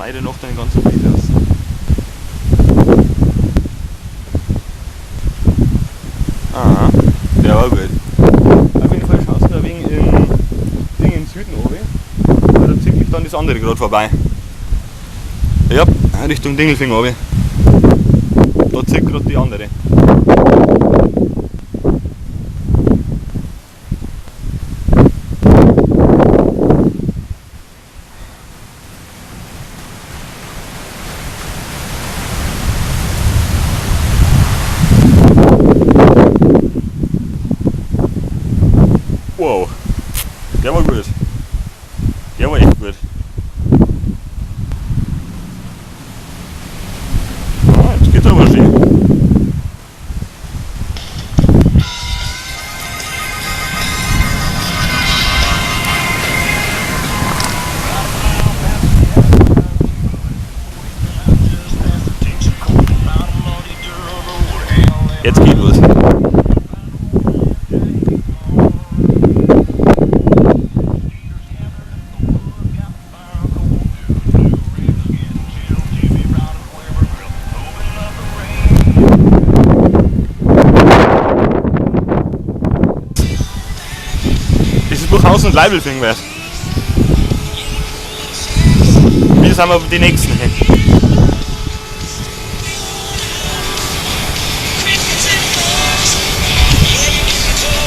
schneide noch den ganzen Bild aus. Aha, der war gut. Auf jeden Fall schaust du ein wenig in Süden runter, weil da zieht mich dann das andere gerade vorbei. Ja, Richtung Dingolfing runter. Da zieht gerade die andere. Wow, der war gut. Der war echt gut. Ah, jetzt geht's aber schön. Jetzt geht los. Durchaus und Leibelfing wert. Wir sind aber die nächsten hin.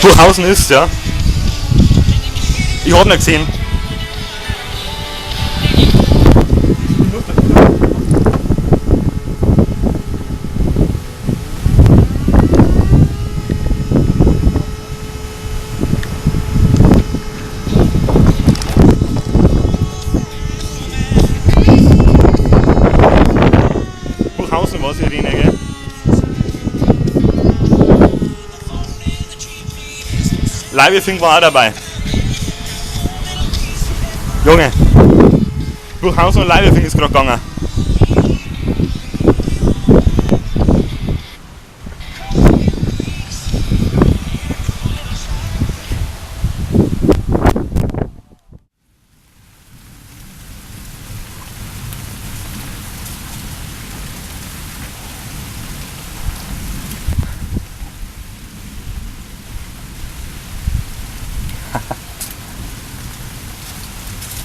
Durchaußen ist, ja. Ich hab nicht gesehen. Was ich rede, gell? Leibelfing war auch dabei. Junge, Durchaußen und Leibelfing ist gerade gegangen.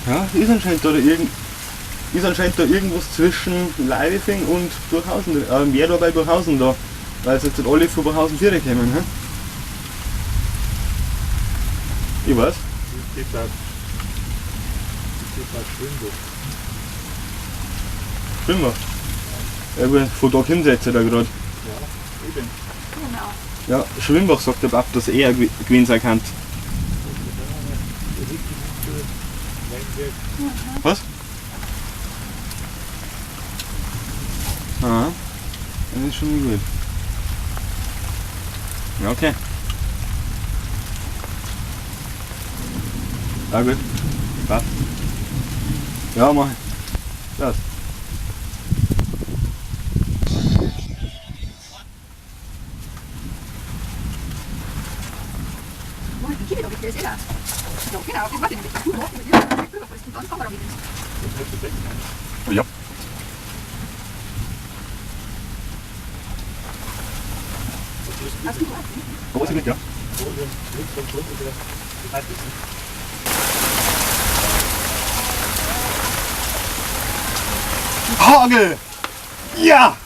Ja, ist anscheinend da irgendwas zwischen Leibelfing und Durchaußen, mehr da bei Durchaußen da, weil es jetzt nicht alle von Durchaußen 4 kommen. He? Ich weiß. Das geht halt Schwimmbach. Schwimmbach? Ja gut, von da hinsetze da gerade. Ja, eben. Genau. Ja, Schwimmbach sagt der Papa, dass er gewesen sein kann. Was? Ah, das ist schon gut. Ja, okay. Ja, gut. Passt. Ja, mach ich. Das. Ja. Wo ist sie mit, ja? Hagel! Ja!